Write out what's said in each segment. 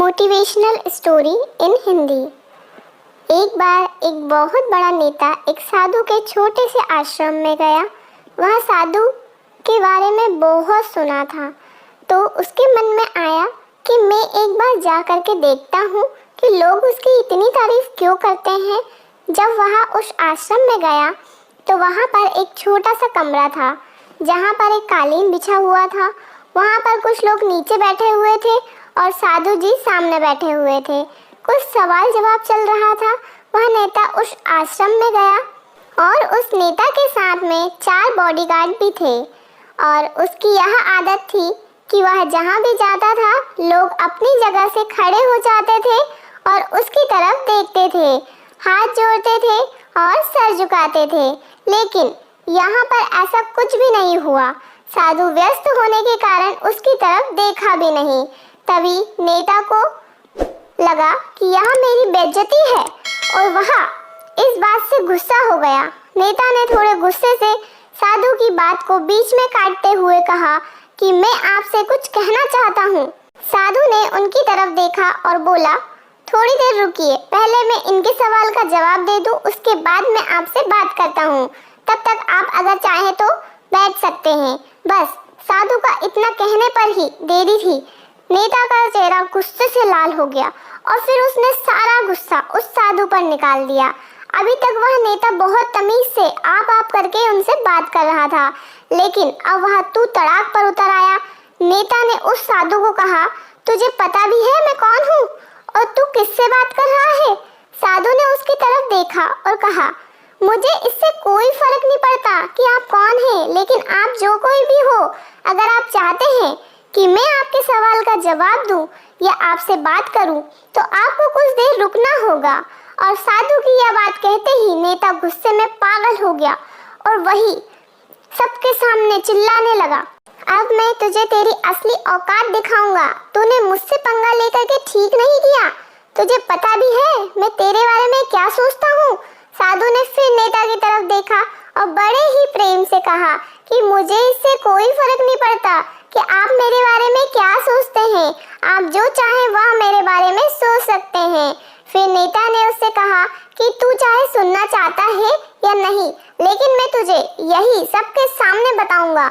Motivational story in Hindi. एक बार एक बहुत बड़ा नेता एक साधु के छोटे से आश्रम में गया। वह साधु के बारे में बहुत सुना था, तो उसके मन में आया कि मैं एक बार जा कर के देखता हूँ कि लोग उसकी इतनी तारीफ क्यों करते हैं। जब वह उस आश्रम में गया तो वहाँ पर एक छोटा सा कमरा था जहाँ पर एक कालीन बिछा हुआ था। वहाँ पर कुछ लोग नीचे बैठे हुए थे और साधु जी सामने बैठे हुए थे। कुछ सवाल जवाब चल रहा था। वह नेता उस आश्रम में गया और उस नेता के साथ में 4 बॉडीगार्ड भी थे और उसकी यह आदत थी कि वह जहाँ भी जाता था लोग अपनी जगह से खड़े हो जाते थे और उसकी तरफ देखते थे, हाथ जोड़ते थे और सर झुकाते थे। लेकिन यहाँ पर ऐसा कुछ भी नहीं हुआ। साधु व्यस्त होने के कारण उसकी तरफ देखा भी नहीं। तभी नेता को लगा कि यह मेरी बेइज्जती है और वह इस बात से गुस्सा हो गया। नेता ने थोड़े गुस्से से साधु की बात को बीच में काटते हुए कहा कि मैं आपसे कुछ कहना चाहता हूँ। साधु ने उनकी तरफ देखा और बोला, थोड़ी देर रुकिए, पहले मैं इनके सवाल का जवाब दे दूँ, उसके बाद मैं आपसे बात करता हूँ। तब तक आप अगर चाहें तो बैठ सकते हैं। बस साधु का इतना कहने पर ही देरी थी। नेता का चेहरा गुस्से से लाल हो गया और फिर उसने सारा गुस्सा उस साधु पर निकाल दिया। अभी तक वह नेता बहुत तमीज से आप करके उनसे बात कर रहा था, लेकिन अब वह तू तड़ाक पर उतर आया। नेता ने उस साधु को कहा, तुझे पता भी है मैं कौन हूँ और तू किससे बात कर रहा है? साधु ने उसकी तरफ देखा और कहा, मुझे इससे कोई फर्क नहीं पड़ता कि आप कौन हैं, लेकिन आप जो कोई भी हो, अगर आप चाहते हैं कि मैं आपके सवाल का जवाब दूं या आपसे बात करूं, तो आपको कुछ देर रुकना होगा। और साधु की यह बात कहते ही नेता गुस्से में पागल हो गया और वही सबके सामने चिल्लाने लगा, अब मैं तुझे तेरी असली औकात दिखाऊंगा। तूने मुझसे पंगा लेकर के ठीक नहीं किया। तुझे पता भी है मैं तेरे बारे में क्या सोचता हूँ? साधु ने फिर नेता की तरफ देखा और बड़े ही प्रेम से कहा कि मुझे इससे कोई फर्क नहीं पड़ता कि आप मेरे बारे में क्या सोचते हैं। आप जो चाहें वह मेरे बारे में सोच सकते हैं। फिर नेता ने उससे कहा कि तू चाहे सुनना चाहता है या नहीं, लेकिन मैं तुझे यही सबके सामने बताऊंगा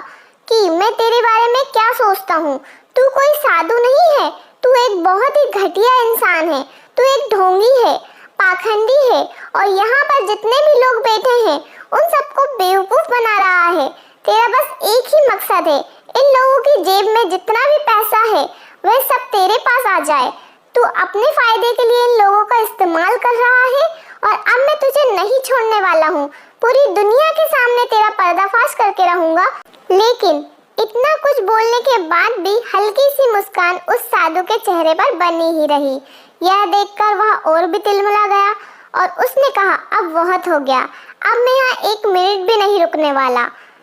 कि मैं तेरे बारे में क्या सोचता हूँ। तू कोई साधु नहीं है, तू एक बहुत ही घटिया इंसान है। तू एक ढोंगी है, पाखंडी है और यहाँ पर जितने भी लोग बैठे हैं उन सबको बेवकूफ बना रहा है। तेरा बस एक ही मकसद है, इन लोगों की जेब में जितना भी पैसा है वह सब तेरे पास आ जाए। तू अपने फायदे के लिए इन लोगों का इस्तेमाल कर रहा है और अब मैं तुझे नहीं छोड़ने वाला हूँ। पूरी दुनिया के सामने तेरा पर्दाफाश करके रहूंगा। लेकिन इतना कुछ बोलने के बाद भी हल्की सी मुस्कान उस साधु के चेहरे पर बनी ही रही। यह देखकर वह और भी तिलमिला गया और उसने कहा, अब बहुत हो गया, अब मैं यहाँ 1 मिनट भी नहीं रुकने वाला।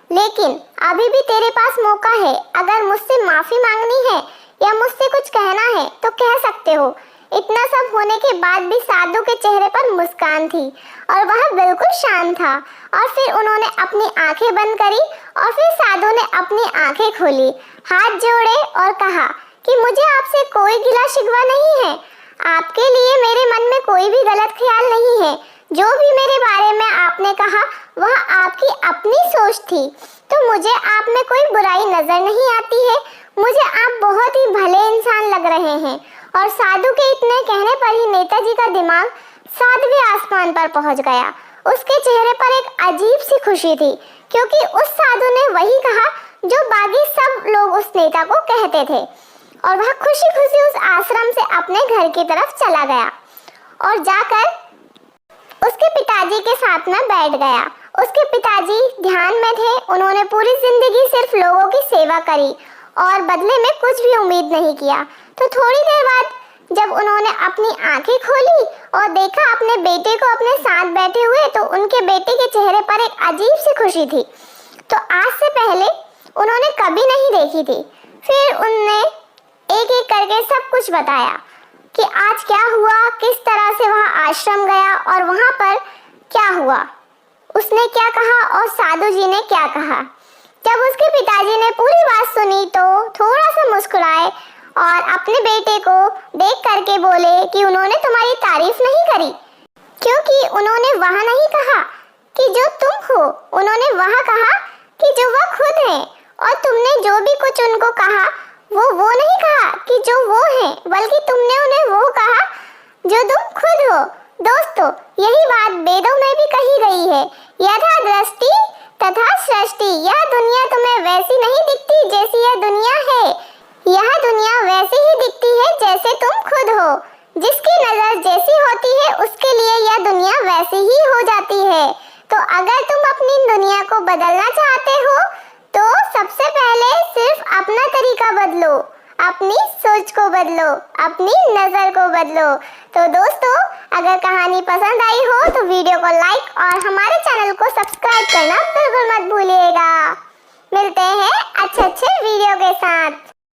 लेकिन अभी भी तेरे पास मौका है, अगर मुझसे माफी मांगनी है या मुझसे कुछ कहना है तो कह सकते हो। इतना सब होने के बाद भी साधु के चेहरे पर मुस्कान थी और वह बिल्कुल शांत था। और फिर उन्होंने अपनी आंखें बंद करी और फिर साधु ने अपनी आंखें खोली, हाथ जोड़े और कहा कि मुझे आपसे कोई गिला शिकवा नहीं है। आपके लिए मेरे मन में कोई भी गलत ख्याल नहीं है। जो भी मेरे बारे में आपने कहा वह आपकी अपनी सोच थी, तो मुझे आप में कोई बुराई नजर नहीं आती है। मुझे आप बहुत ही भले इंसान लग रहे हैं। और साधु के इतने कहने पर ही नेताजी का दिमाग 7वें आसमान पर पहुंच गया। उसके चेहरे पर एक अजीब सी खुशी थी, क्योंकि उस साधु ने वही कहा जो बाकी सब लोग उस नेता को कहते थे। और वह खुशी खुशी उस आश्रम से अपने घर की तरफ चला गया और जाकर उसके पिताजी के साथ में बैठ गया। उसके पिताजी ध्यान में थे। उन्होंने पूरी जिंदगी सिर्फ लोगों की सेवा करी और बदले में कुछ भी उम्मीद नहीं किया। तो थोड़ी देर बाद जब उन्होंने अपनी आंखें खोली और देखा अपने बेटे को अपने साथ बैठे हुए, तो उनके बेटे के चेहरे पर एक अजीब सी खुशी थी, तो आज से पहले उन्होंने कभी नहीं देखी थी। फिर उनने एक एक करके सब कुछ बताया कि आज क्या हुआ, किस तरह से वह आश्रम गया और वहाँ पर क्या हुआ, उसने क्या कहा और साधु जी ने क्या कहा। जब उसके पिताजी ने पूरी बात सुनी तो थोड़ा सा मुस्कुराए और अपने बेटे को देख करके से बोले कि उन्होंने तुम्हारी तारीफ नहीं करी, क्योंकि उन्होंने वह नहीं कहा कि जो तुम हो, उन्होंने वह कहा कि जो वह खुद हैं। और तुमने जो भी कुछ उनको कहा वो नहीं कहा कि जो वो हैं, बल्कि तुमने उन्हें वो कहा जो तुम खुद हो। दोस्तों, यही बात वेदों में भी कही गई है, यथा दृष्टि तथा सृष्टि। यह दुनिया तुम्हें वैसी नहीं दिखती जैसी यह दुनिया है, यह दुनिया वैसी ही दिखती है जैसे तुम खुद हो। जिसकी नजर जैसी होती है उसके लिए यह दुनिया वैसी ही हो जाती है। तो अगर तुम अपनी दुनिया को बदलना चाहते हो तो सबसे पहले सिर्फ अपना तरीका बदलो, अपनी सोच को बदलो, अपनी नजर को बदलो। तो दोस्तों, अगर कहानी पसंद आई हो तो वीडियो को लाइक और हमारे चैनल को सब्सक्राइब करना बिल्कुल मत भूलिएगा। मिलते हैं अच्छे वीडियो के साथ।